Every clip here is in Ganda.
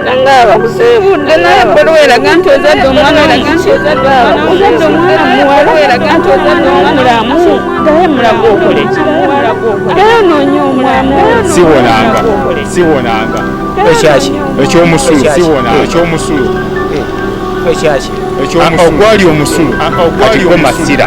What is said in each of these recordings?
nangaba kusibudde naye bwelweraga nti ozadde omwana omuki ozadde omwana muwala weraga nti ozadde omulamu gaye mulaga okole gaye noonya omwamu siwonanga ekyomusulu ekyomusulu ogwali omusulu katigwo masira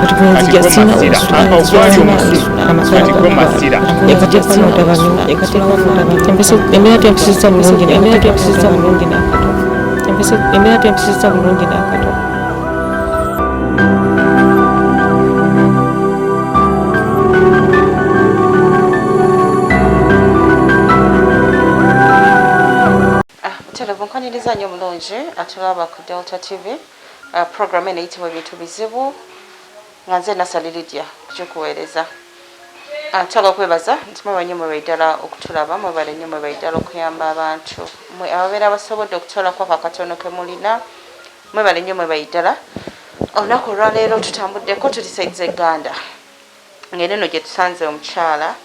Bunkaniriza nnyo mulungi atulaba ku Delta TV program eno eyitibwa Ebintu Bizibu nga nze nasaliriddya kukikuweereza. Ntala okwebaza nti mwebale nnyo mwebale ddala okutulaba, mwebale nnyo mwebale ddala okuyamba abantu mwe ababeera basobodde okutolako akatono ke mulina, mwebale nnyo mwebale ddala. Olunaku olwaleero tutambuddeko tuli saizi egganda ng'eno eno gye tusanze omukyala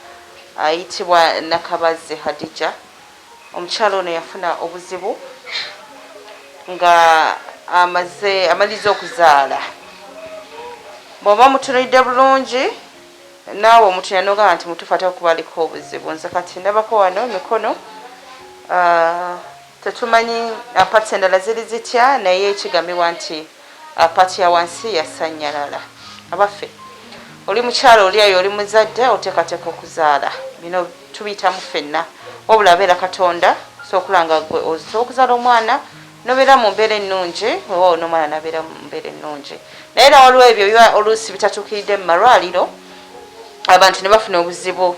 ayitibwa Nakabaze Hadijah. Omukyala ono yafuna obuzibu nga amaliza okuzaala. Bw'oba mutunuulidde bulungi naawe omutunuulira n'ogamba nti mutuufu ate okuba aliko obuzibu. Nze kati ndabako wano emikono tetumanyi paati endala ziri zitya, naye ekigambibwa nti paati ya wansi yasannyalala. Abaffe oli mukyala oli ayo oli muzadde oteekateeka okuzaala, bino tubiyitamu ffenna. Wabula abeera Katonda sookulanga gwe osobola okuzaala omwana nobeera mu mbeera ennungi, weewaawo n'omwana nabeera mu mbeera ennungi. Naye era waliwo ebyo biba oluusi bitatuukiridde mu malwaliro, abantu ne bafuna obuzibu.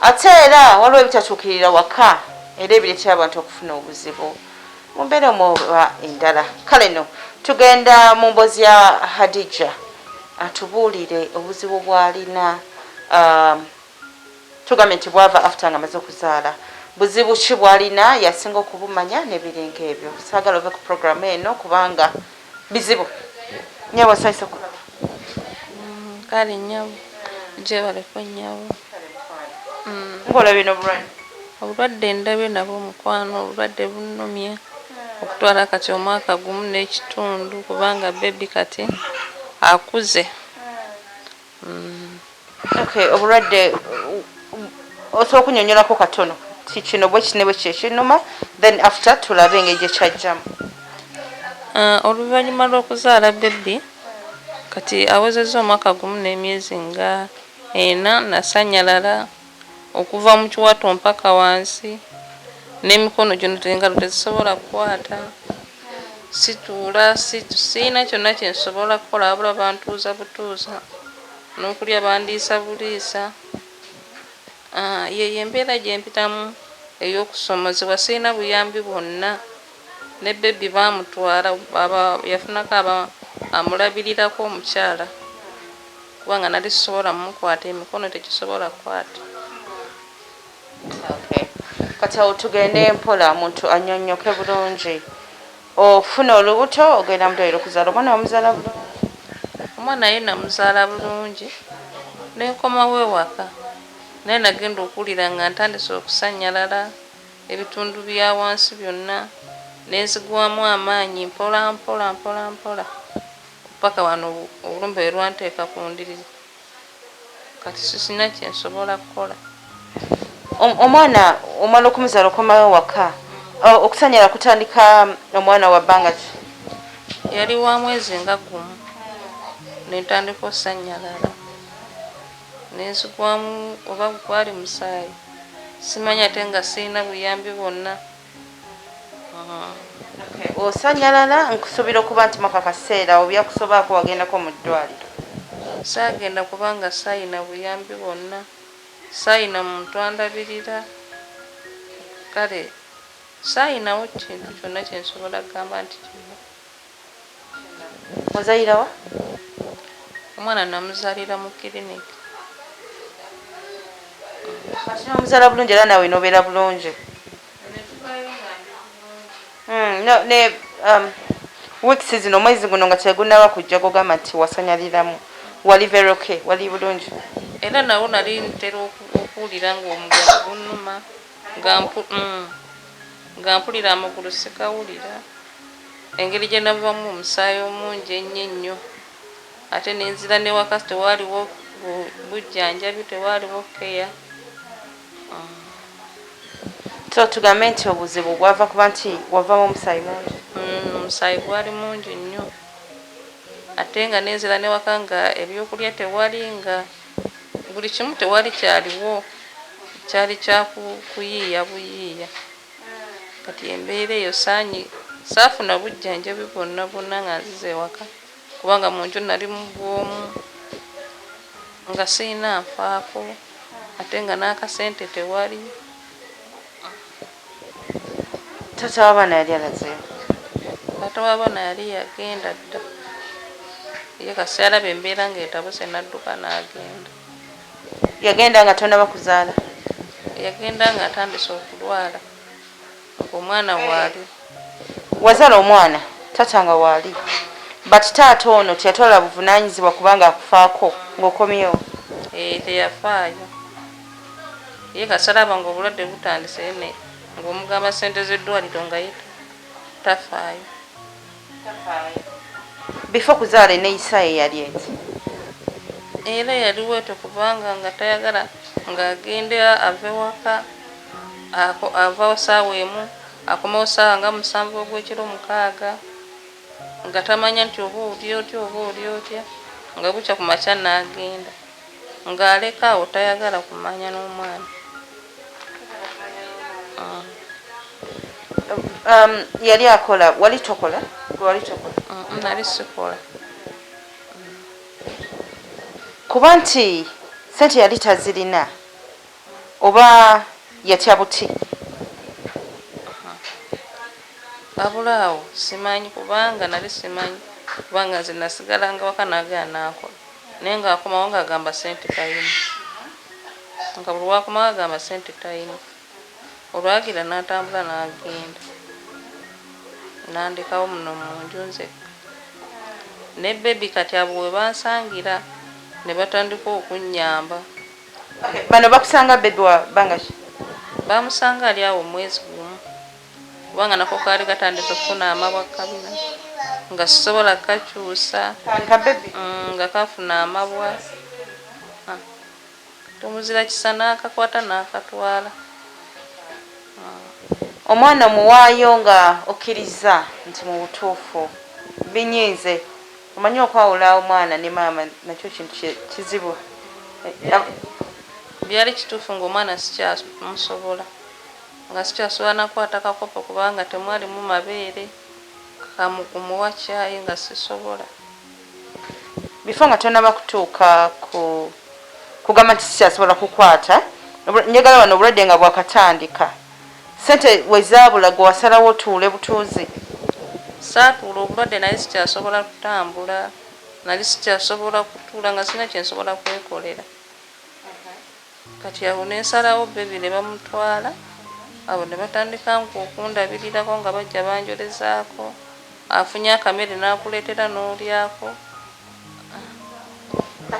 Ate era waliwo ebitatuukirira waka era ebireetera abantu okufuna obuzibu mu mbeera omuba endala. Kale no tugenda mu mboozi ya Hadijah atubuulire obuzibu bw'alina. Tugambe nti bwava after nga amaze okuzaala. Buzibu ki bw'alina yasinga okubumanya n'ebiringa ebyo. Saagala ove ku programu eno kubanga bizibu. Nnyabo nsanyusa okulaba. Kale nnyabo gyebaleko nnyabo. Ng'olaba bino obulwadde? Obulwadde ndabye nabo mukwano, obulwadde bunnumye okutwala kati omwaka gumu n'ekitundu kubanga bebi kati akuze. Okay, obulwadde osobola okunyonyolako katono ti kino bwe kino bwe kyekinuma, then after tulabe engeri gye kyajjamu. Oluvannyuma lw'okuzaala bebi kati awezezza omwaka gumu n'emyezi nga 4 nasannyalala okuva mu kiwato mpaka wansi, n'emikono gino engalo tezisobola kukwata, situula siina kyonna kye nsobola kukola wabula bantuuza butuuza n'okulya bandiisa buliisa. Yeyo embeera gye mpitamu ey'okusomozebwa, sirina buyambi bwonna. Ne bebi baamutwala yafunako amulabirirako omukyala kubanga nali sisobola mumukwata, emikono tegisobola kukwata. Okay. Kati awo tugende mpola muntu annyonnyoke bulungi. Ofuna olubuto ogenda mudwaliro okuzaala omwana wamuzaala bulungi? Omwana ye namuzaala bulungi n'enkomawo ewaka, naye nagenda okuwulira nga ntandise okusannyalala ebitundu bya wansi byonna nenzigwamu amaanyi mpola mpola mpola mpola paka wano obulumbe bwe lwanteeka ku ndiri. Kati sisina kye nsobola kukola. Omwana omwana okumuzaala okomawo waka, okusannyala kutandika omwana wa bbanga ki? Yali wa mwezi nga gumu nentandika osannyalala nenzigwamu oba gwali musaayi, simanyi ate nga sirina buyambi bwonna. Osannyalala nkusuubira okuba nti mwaka kaseera obyakusobaako wagendako mu ddwaliro? Saagenda kubanga saayina buyambi bwonna, saayina muntu andabirira, kale saayinawo kintu kyonna kye nsobola kugamba nti kino. Ozaalira wa? Omwana namuzaalira mu kiriniki. Kati n'omuzaala bulungi era naawe n'obeera bulungi. Weeks zino omwezi guno nga tegunnaba kujja kugamba nti wasanyaliramu, wali very okay, wali bulungi? Era nawo nali ntera okuwulira ng'omugongo gunnuma nga nga mpulira amagulu sikawulira engeri gye navamu omusaayi omungi ennyo ennyo ate nenzira newaka tewaaliwo bujjanjabi tewaaliwo keya. so tugambe nti obuzibu bwava kuba nti wavamu omusaayi mungi. Omusaayi gwali mungi nnyo ate nga nenzira newaka nga ebyokulya tewali nga buli kimu tewali kyaliwo kyali kyakuyiiya buyiiya kati embeera eyo saafuna bujjanjabi bwonna bwonna nga nziza ewaka kubanga mu nju nali mu bwomu nga sirina nfaako ate nga n'akasente tewali. Taata w'abaana yali alazeewo? Taata w'abaana yali yagenda dda ye kasi alaba embeera ng'etabuse n'adduka n'agenda. Yagenda nga tonnaba kuzaala? Yagenda nga atandise okulwala omwana waali. Wazaala omwana taata nga waali but taata ono teyatwala buvunaanyizibwa kubanga akufaako ng'okomyewo? Teyafaayo ye kasalaba nga obulwadde butandise ne ng'omugamba ssente z'eddwaliro nga ye tafaayo. Bifo kuzaala eneeyisa ye yali eti? Era yaliweeto kubanga nga tayagala ng'agenda ave waka avawo saawa emu akomawo saawa nga 7 ogw'ekiro 6 nga tamanya nti oba oli otya oba oli otya nga bukya ku makya n'agenda ng'aleka awo tayagala kumanya n'omwana. Yali akola? Wali tokola? Wali tokola? Nali sikola kuba nti sente yali tazirina oba yatya buti? abulaawo simanyi kubanga nali simanyi kubanga nze nasigalanga waka naagala naakola naye ng'akomawo ng'agamba sente tayina nga buli lwakomawo agamba sente tayina olwagira n'atambula n'agenda nandekawo muno mu nju nzekka ne bebi kati abo we bansangira ne batandika okunnyamba. Bano bakusanga bebi wa bangashi? Bamusanga ali awo omwezi gumu kubanga nako kaali gatandise okufuna amabwa kabina nga sisobola kakyusa nga kafuna amabwa tomuzira kisa n'akakwata n'akatwala. Omwana muwaayo nga okkiriza nti mu butuufu binyiize omanyi okwawula omwana ne maama nakyo kintu kizibu. Byali kituufu ng'omwana sikyamusobola nga sikyasobola nakwata kakopo kubanga temwalimu mabeere kamukumuwa kyayi nga sisobola. Bifo nga tonnaba kutuuka kugamba nti sikyasobola kukwata njagala wano obulwadde nga bwakatandika sente wezaabula gwe wasalawo otuule butuuzi? Saatuula obulwadde nali sikyasobola kutambula nali sikyasobola kutuula nga sina kyensobola kwekolera kati awo nensalawo bebi ne bamutwala abo ne batandika okundabirirako nga bajja banjolezaako afunye akamere n'akuleetera n'olyako.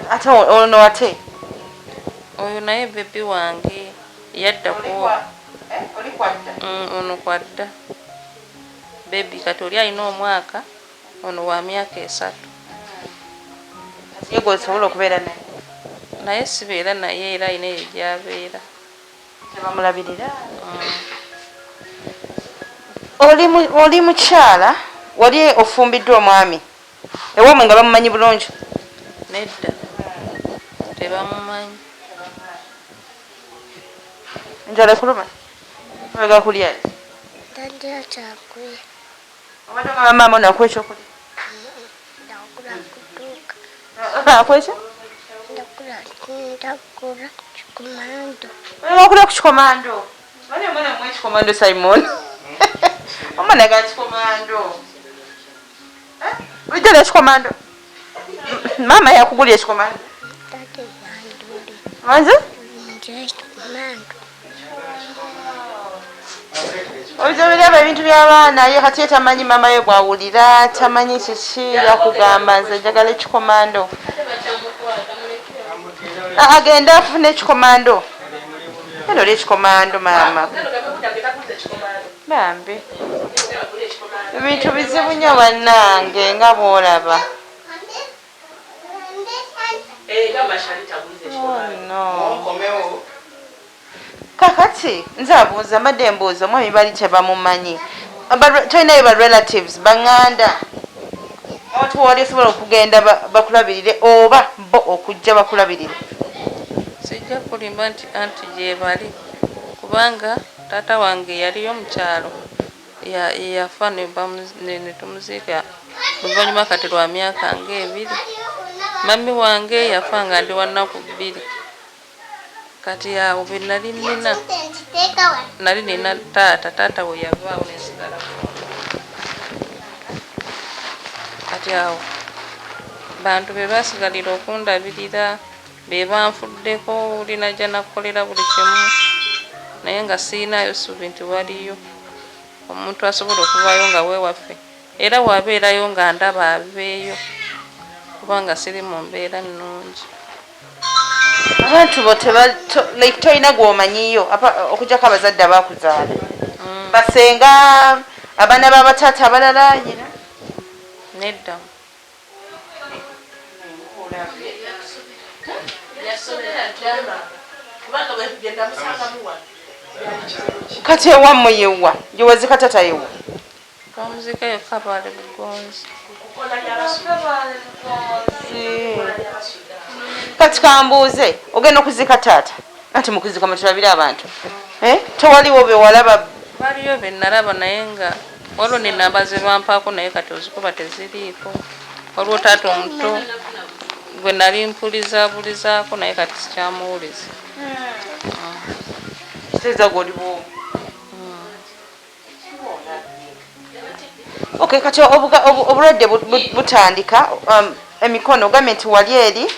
Ate ono ate? Oyo naye bebi wange yaddako ono kwadda bebi kati oli alina omwaka ono wa myaka 3. Ye gwe osobola okubeera naye? Naye sibeera naye era alina eyo gy'abeera. Tebamulabirira? Oli mukyala wali ofumbiddwa omwami ewoomwe nga bamumanyi bulungi? Nedda tebamumanyi. Njala kuluma? Oyagala kulya? Tandira kyakulya. Obadde ogamba maama onakuwa ekyokulya? Ndakula kutuuka. Nakuwa ekyo? Ndakula kikomando. Oyagala okulya ku kikomando? Wali omwana muwa ekikomando Simon? Omwana agala kikomando. Ojja olya ekikomando? Maama yakugulya ekikomando? Tate yanduli. Wanze? Nje kikomando. Ozoberaba ebintu by'abaana ye kati tamanyi maama ye bwawulira tamanyi kiki yakugamba nze njagala ekikomando. Agenda afuna ekikomando. Eno olya ekikomando maama. bambi ebintu bizibu nnyo bannange nga bw'olaba. Kakati nze abuuza mbadde mbuuza omwami bali tebamumanyi, tolinayo ba relatives baŋŋanda abantu wali osobola okugenda bakulabirire oba bo okujja bakulabirire? Sijja kulimba nti anti gye bali kubanga taata wange yaliyo mu kyalo yafa ne tumuziika oluvannyuma kati lwa myaka ng'ebiri. Mami wange yafa nga ndi wa nnaku 2. Kati awo be nali nina taata we yavaawo nensigala. Kati awo bantu be basigalira okundabirira be banfuddeko oli najja nakukolera buli kimu naye nga siinayo ssuubi nti waliyo omuntu asobola okuvaayo nga weewaffe era wabeerayo nga ndaba aveeyo kubanga siri mu mbeera nnungi. Abantu bo tolina gw'omanyiyo okuggyako abazadde abaakuzaala basenga abaana b'abataata abalala nyina nedda. kati ewammwe yewa gyewazika tata yewa Twamuzika yokka baali Bugonzi. Kati kambuuze ogenda okuzika taata anti mukuzika mutulabire abantu tewaliwo be walaba? Waliyo be nalaba naye nga waliwo n'ennamba ze bampaako naye kati ozikuba teziriiko. Waliwo taata omuto gwe nali mpulizabulizaako naye kati sikyamuwuliza. Kitegeeza gw'oli bwomu. Okay, kati obulwadde butandika emikono gambe nti wali eri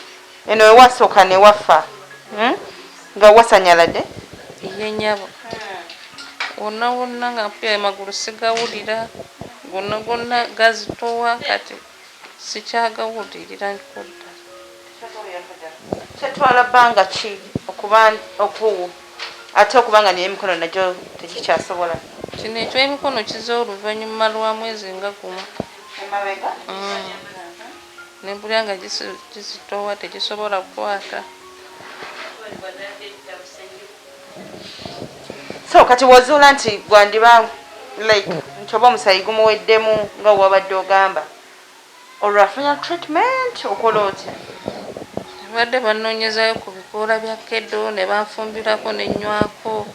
eno ewasooka ne wafa nga wasanyaladde yenyabo wonna nga mpya amagulu sigawulira gonna gazitowa kati sikyagawulirira nkudda. kyatwala bbanga ki ate okubanga n'emikono nagyo tekikyasobola? Kino eky'emikono kiza oluvannyuma lwa mwezi nga gumu nempulira nga gizitowa tegisobola kukwata. So kati wozuula nti gwandiba nti oba omusayi gumuweddemu nga wabadde ogamba olwafuna treatment okola otya? Badde banoonyezayo ku bikoola bya keddo ne banfumbirako n'ennywako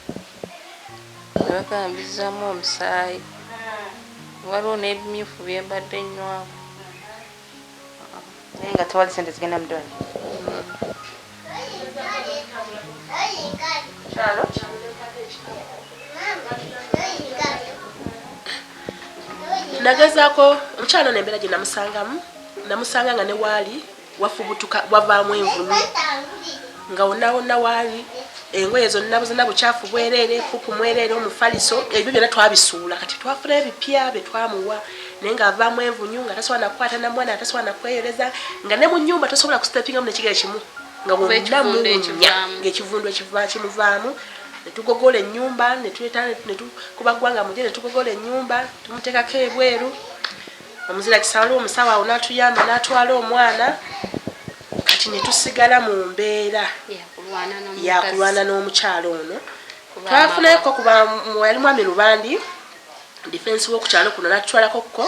ne bagambizaamu omusaayi. Waliwo n'ebimyufu bye mbadde nnywako naye nga tewali sente zigenda mu ddwaliro. Nagezaako omukyalo n'embeera gye namusanga nga ne waali wafubutuka wavaamu envunu nga wonna waali engoye zonna bukyafu bwereere pupu mwereere omufaliso ebyo byonna twabisuula kati twafuna ebipya bye twamuwa naye ng'avaamu envunyu nga tasobola nakukwata na mwana tasobola nakweyoleza nga ne mu nnyumba tosobola kusitepingamu nekigere kimu nga wonna muwunya ng'ekivundu kimuvaamu. Netugogola ennyumba netukuba ggwanga muje netugogola ennyumba tumuteekako ebweru omuzira kisawula omusawo awo n'atuyamba n'atwala omwana kati netusigala mu mbeera yakulwana n'omukyalo ono. Twafunayoko kuba yali mwami Lubandi defensi w'okukyalo kuno n'atutwalakokko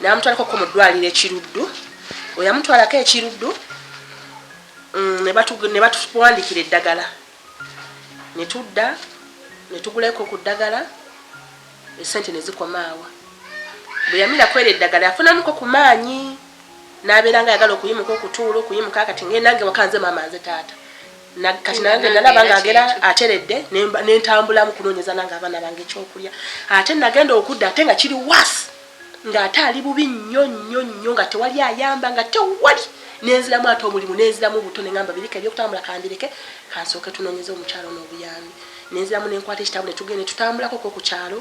n'amutwalakokko mu ddwaliro ekiruddu oyo amutwalako ekiruddu ne batuwandikira eddagala netudda netuguleko ku ddagala esente nezikomaawa bwe yamira kwera eddagala yafunamuko ku maanyi n'abeera nga ayagala okuyimuka okutuula okuyimuka kati nange wakanze maama nze taata kati nange nalaba nga agera ateredde nentambulamu kunoonyeza nange abaana bange ekyokulya ate nagenda okudda ate nga kiri wasi ng'ate ali bubi nnyo nga tewali ayamba nga tewali nenziramu ate omulimu nenziramu obuto neŋŋamba birika ebyokutambula kambireke kansooke tunoonyeze omukyalo n'obuyambi nenziramu nenkwata ekitabo netugenda netutambulako ku kyalo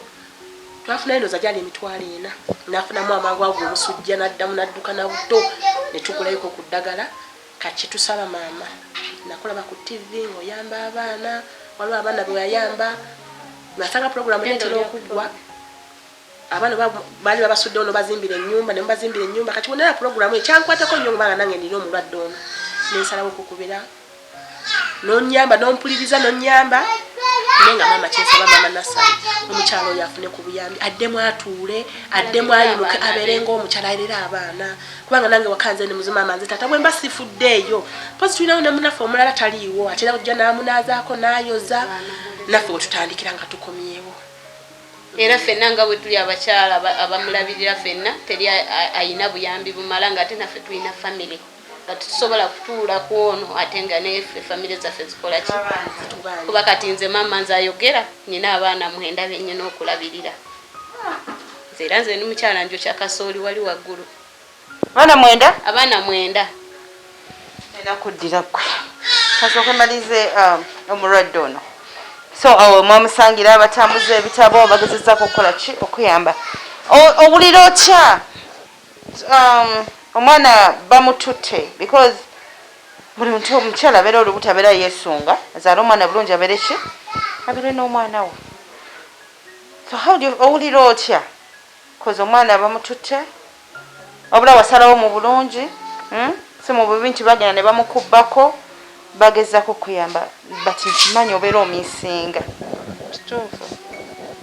twafuna endoza gyali emitwalo 4 nafunamu amangu ago omusujja naddamu nadduka na buto netugulayoko ku ddagala kati tusaba maama nakulaba ku TV ng'oyamba abaana waliwo abaana be wayamba nasanga puroguramu netera okuggwa abaana baali babasudde ono bazimbira ennyumba ne mubazimbira ennyumba kati wonna pulogulaamu ekyankwatako nnyo kubanga nange nina omulwadde ono nensalawo okukubira nonyamba nompuliriza nonyamba naye nga maama kyensaba maama Nasali omukyalo oyo afune ku buyambi addemu atuule addemu ayimuke abeere ng'omukyala ayirira abaana kubanga nange wakanze ne muzima amanzi tata bwe mba sifuddeeyo pozi tulinawo ne munaffe omulala taliiwo ate era ojja n'amunaazaako n'ayoza naffe we tutandikira nga tukomyewo era ffenna nga bwe tuli abakyala abamulabirira ffenna teri ayina buyambi bumala ng'ate naffe tulina famire nga tusobola kutuula ku ono ate nga neffe famire zaffe zikola ki kuba kati nze maama nze ayogera nina abaana 9 bennyina okulabirira nze era nze n'omukyala njo kyakasooli wali waggulu abaana 9 era kuddira ggwe kasooke mbalize omulwadde ono so awo mwamusangira abatambuza ebitabo bagezezzaako okukola ki okuyamba owulira otya omwana bamututte because buli muntu omukyala abeera olubuto abeera yeesunga azaala omwana bulungi abeere ki abeere n'omwana we so owulira otya koze omwana bamututte obula wasalawo mu bulungi si mu bubi nti bagenda ne bamukubbako bagezako okuyamba bati nkimanyi obeera omiisinga kituufu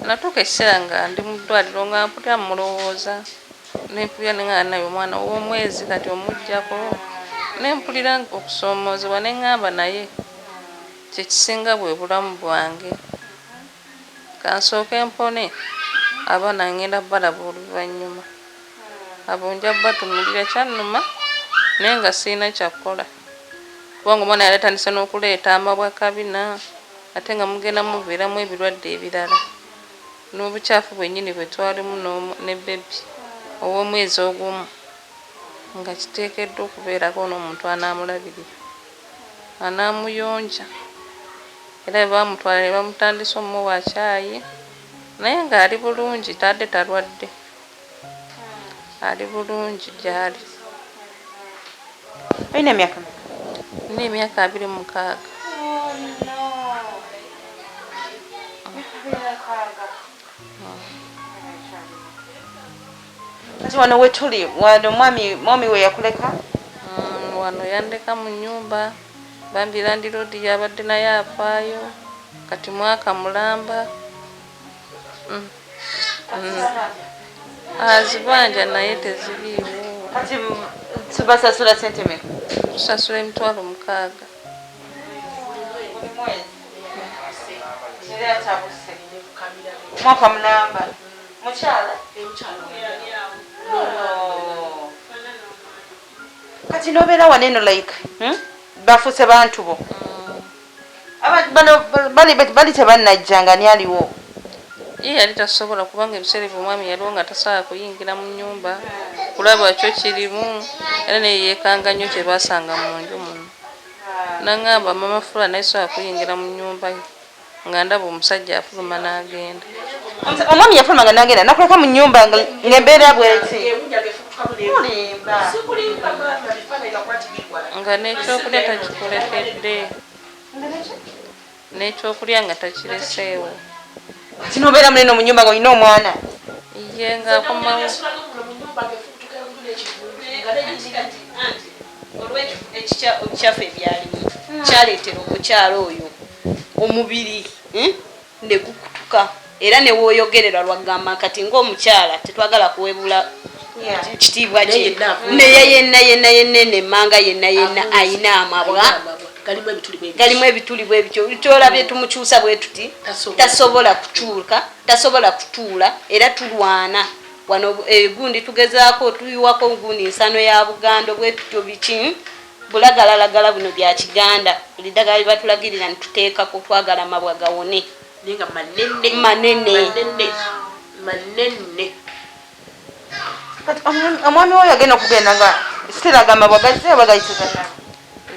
natuuka ekiseera nga ndi mu ddwaliro nga mpulira mulowooza nempulira neŋŋamba naye omwana ow'omwezi kati omuggyako nempulira okusoomoozebwa neŋŋamba naye kyekisinga bwe bulamu bwange kansooke mpone abaana ngenda balaba oluvannyuma abo nja batunulira kyannuma naye nga sirina kyakukola kubanga omwana yali atandise n'okuleeta amabwa kabina ate nga mugenda mubeeramu ebirwadde ebirala n'obukyafu bwennyini bwe twalimu ne bebi ow'omwezi ogumu nga kiteekeddwa okubeerako n'omuntu anaamulabirira anaamuyonja era bwe bamutwala ne bamutandisa omuwa caayi naye ng'ali bulungi tadde talwadde ali bulungi gy'ali. Olina emyaka? Nina emyaka 26. Kati wano wetuli, wano mwami we yakuleka? Wano yandeka mu nnyumba, bambi landiroodi yabadde naye afaayo, kati mwaka mulamba. Azibanja naye teziriiwo. Kati tubasasula ssente mmeka? Tusasula emitwalo 6. Mwaka mulamba. Mukyala? Kati nobeera wano eno like bafuuse bantu bo. Bano bali tebannajjanga ni aliwo. Ye yali tasobola kubanga ebiseera ebyo omwami yaliwo nga tasobola kuyingira mu nnyumba kulaba kyo kirimu era ne yeekanga nnyo kye baasanga mu nju muno. Naŋŋamba mama Fula naye sobola kuyingira mu nnyumba nga ndaba omusajja afuluma n'agenda. Omwami yafuluma nga n'agenda nakuleka mu nnyumba ng'embeera bw'eti. Nga n'ekyokulya takikulekedde. N'ekyokulya nga takireseewo. Kino obeera mulino mu nnyumba ng'olina omwana? Ye ng'akomawo. Ekikyafu ebyalimu kyaleetera omukyala oyo omubiri ne gukutuka era ne wooyogerera lwagamba kati ng'omukyala tetwagala kuwebula ekitiibwa kye naye yenna emmanga yenna ayina amabwa galimu ebituli bwe bityo kyolabye tumukyusa bwe tuti tasobola kukyuka tasobola kutuula era tulwana wano egundi tugezaako tuyiwako gundi nsano ya Buganda bwe tutyo biki bulagalalagala buno bya Kiganda buli ddagala lye batulagirira nituteekako twagala amabwa gawone nenga manene. Kati omwami oyo agenda okugenda nga sitiraga amabwa gazze oba gayitezana?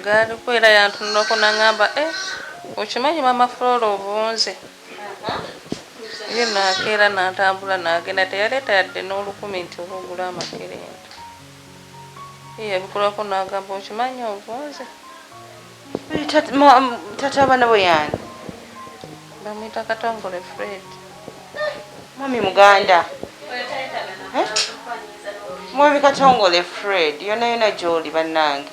Galiko era yantunulako naŋŋamba okimanyi mama Flora obunze. Ye nakeera n'atambula n'agenda teyaleeta yadde n'olukumi nti oba ogula amakerenda. Ye yabikolako n'agamba okimanyi obunze. Tata abaana bo yani? Bamuyita Katongole Fred. Mwami Muganda. Mwebi Katongole Fred yona gy'oli bannange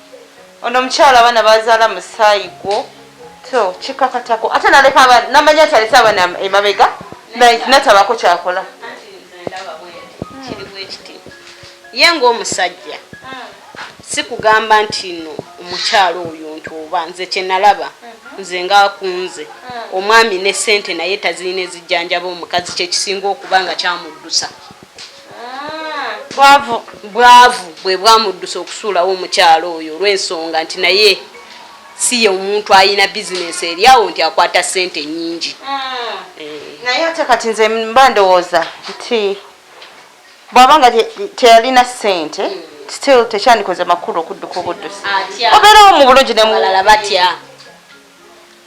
ono omukyala abaana bazaala musaayigo so kikakatako ate naleka namanya nti alese abaana emabega natabako kyakola kiri bwekiti ye ng'omusajja si kugamba nti nno omukyala oyo nti oba nze kyenalaba nze ngaakunze omwami ne ssente naye tazirina ezijjanjaba omukazi kyekisinga okuba nga kyamuddusa bwavu bwe bwamuddusa okusuulawo omukyala oyo olw'ensonga nti naye si ye omuntu ayina bizinesi eri awo nti akwata ssente nnyingi naye ate kati nze mba ndowooza nti bw'aba nga teyalina ssente still tekyandikoze makulu okudduka obuddusi obeerawo mu bulungi balala batya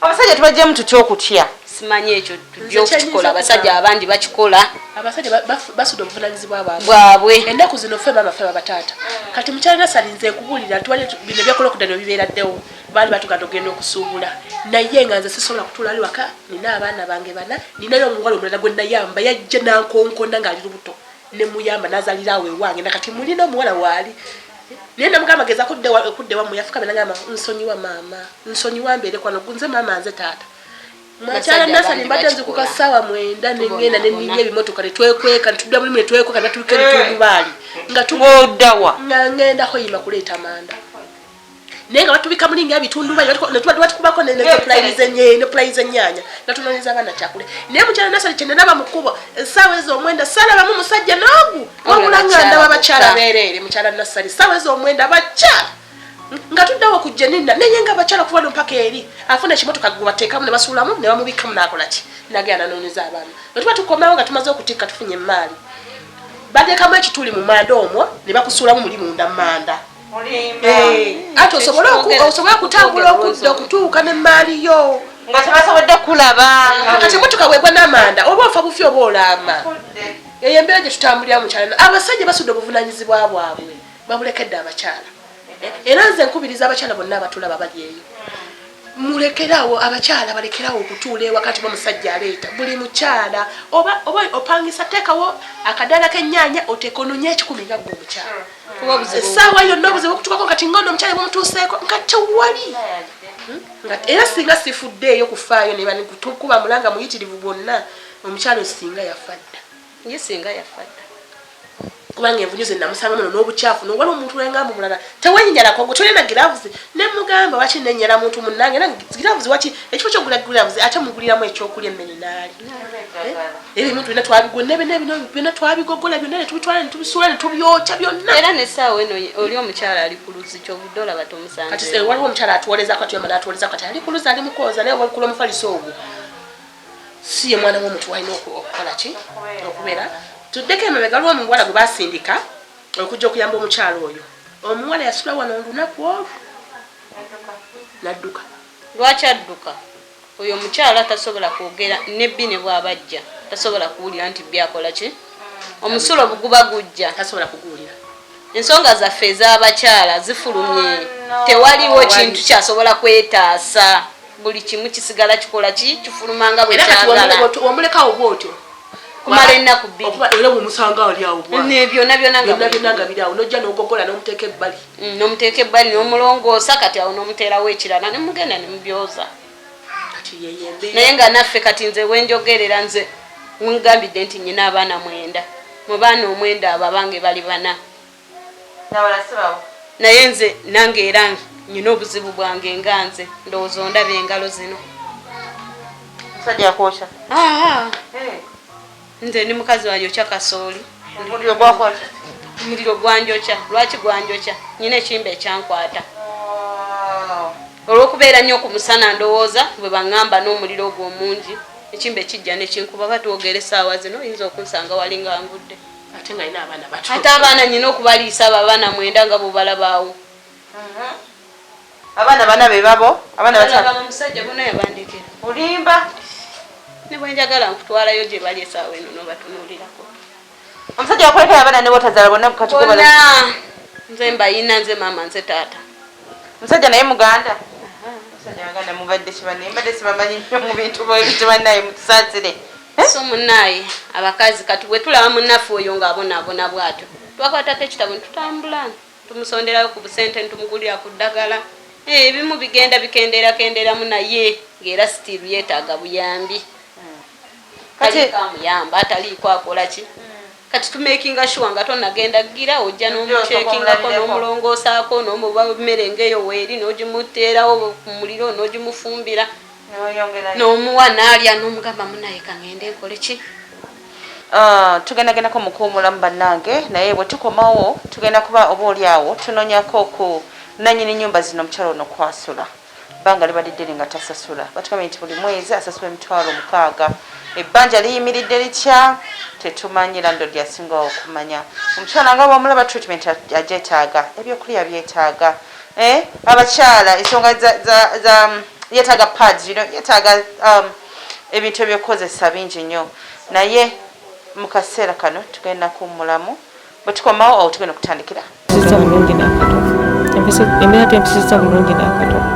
abasajja tubajjemu tutya okutya simanyi ekyo tujja okukikola abasajja abandi bakikola abasajja basudde obuvunanyizibwa bwabwe ennaku zino ffe baba ffe babataata kati mukyala nasali nze nkubuulira tubali bino byakola okudda bibeeraddewo baali batuganda okugenda okusuubula naye nga nze sisobola kutuula ali waka nina abaana bange bana ninayo omuwala omulala gwe nayamba yajja nankonkonna ng'ali lubuto ne muyamba n'azalira awo ewange nakati mulina omuwala waali naye namugamba geza kudde wamu yafukamira ngamba nsonyiwa maama nsonyiwa mbeere kwano nze maama nze taata mwakyala nasali mbadde nze ku kasaawa 9 nengenda neninya ebimotoka netwekweka netudda mulimu netwekweka natuuka eritundubaali nga tugoddawa nga ngendako yima kuleeta manda naye nga batubika mulinga ebitundubaali batukubako nepulayiza ennyanya natunonyeza abaana kyakule naye mukyala nasali kyenenaba mukubo essaawa ez'omwenda salabamu musajja noogu wabula nga ndaba abakyala beereere mukyala nasali essaawa ez'omwenda abakyala nga tuddawo kujja nina naye nga abakyala kuba no mpaka eri afuna ekimotoka gwe bateekamu ne basuulamu ne bamubikamu n'akola ki nagenda nanoonyeza abaana netuba tukomawo nga tumaze okutikka tufunye emaali bateekamu ekituli mu manda omwo ne bakusuulamu muli munda manda ate osobola okutambula okudda okutuuka n'emaali yo nga tebasobodde kulaba kati emotoka bwegwa n'amanda oba ofa bufi oba olaama eyo embeera gye tutambulira mukyala abasajja basudde obuvunanyizibwa bwabwe babulekedde abakyala era nze nkubiriza abakyala bonna abatulaba bali eyo mulekerawo abakyala balekerawo okutuula ewakati b'omusajja aleeta buli mukyala oba opangisa teekawo akadaala k'ennyaanya oteeka onoonya 10 nga gwe omukyala essaawa yonna obuzibu okutukako kati ngono omukyala bwemutuuseeko nga tewali era singa sifuddeeyo kufaayo nebankuba mulanga muyitirivu bwonna omukyala singa yafadda ye singa yafadda kubanga envunyu ze namusanga muno n'obukyafu nowala omuntu wengamba mulala tewenyinyalako tolina giravuzi nemugamba waki nenyala muntu munange era giravuzi waki ekifo kyogula giravuzi ate muguliramu ekyokulya emmere naali ebimuntu bina twabigonna twabigogola byonna netubitwala netubisuula netubyokya byonna era nesaawa eno oli omukyala ali ku luzi kyovudde olaba tomusanze kati waliwo omukyala atuwoleza kati yamala atuwoleza kati ali ku luzi ali mukooza naye wakula omufaliso ogwo si ye mwana w'omuntu walina okukola ki okubeera tuddeko emabega lwo omuwala gwe basindika okujja okuyamba omukyala oyo omuwala yasula wano olunaku olwo nadduka lwaki adduka oyo omukyala tasobola kwogera nebbi ne bwabajja tasobola kuwulira nti byakola ki omusulo guba gujja tasobola kuguwulira ensonga zaffe ez'abakyala zifulumye tewaliwo kintu kyasobola kwetaasa buli kimu kisigala kikola ki kifulumanga bwe kyagala wamulekawo bwotyo kumala ennaku bbiri era bwemusanga ali awo byonna nga biri awo nojja n'ogogola n'omuteeka ebbali n'omuteeka ebbali n'omulongoosa kati awo n'omuteerawo ekirala nemugenda nemubyoza naye nga naffe kati nze wenjogerera nze mungambidde nti nyina abaana 9 mu baana 9 abo abange bali 4 naye nze nange era nyina obuzibu bwange nga nze ndowooza ondaba engalo zino musajja akwokya nze ndi mukazi wanjokya kasooli omuliro gwanjokya lwaki gwanjokya nyina ekimba ekyankwata olw'okubeera nnyo ku musana ndowooza bwe baŋŋamba n'omuliro ogwo omungi ekimba ekijja nekinkuba batwogera essaawa zino oyinza okunsanga wali nga ngudde ate abaana nyina okubaliisa abo abaana 9 nga bwebalabaawo abaana 4 be babo abaana omusajja bona yabandikira olimba ne bwenjagala nkutwalayo gye bali essaawa eno nobatunuulirako omusajja wakulekera abaana ne botazaala bonna bona nze mbayina nze maama nze taata omusajja naye muganda omusajja waganda mubadde kibanaye mbadde sibamanyi nnyo mu bintu bibanaye mutusaasire so munaaye abakazi kati bwe tulaba munnaffe oyo ng'abonaabona bw'atyo twakwatako ekitabo ntutambula tumusonderayo ku busente ntumugulira ku ddagala ebimu bigenda bikendeeramu naye ng'era sitiiru yeetaaga buyambi kati kamuyamba ataliiko akola ki kati tumakinga sure nga tonagenda gira ojja n'omuceekingako n'omulongoosaako n'omuba mmere ng'eyo weeri n'ogimuteerawo ku muliro n'ogimufumbira n'omuwa n'alya n'omugamba munaye kangende nkole ki tugendagendako mukuumulamu bannange naye bwe tukomawo tugenda kuba oba oliawo tunonyako ku nanyini nyumba zino omukyalo ono kwasula ebbanga libadde nga tasasula batugambye nti buli mwezi asasula $6,000 ebbanja liyimiridde litya tetumanyira ndo lyasingawo okumanya omukyala nga bwamulaba treatment agyetaaga ebyokulya byetaaga abakyala ensonga yetaaga pads yetaaga ebintu ebyokukozesa bingi nnyo naye mu kaseera kano tugenda kummulamu bwe tukomawo awo tugenda okutandikira embeera tempisisa bulungi n'akato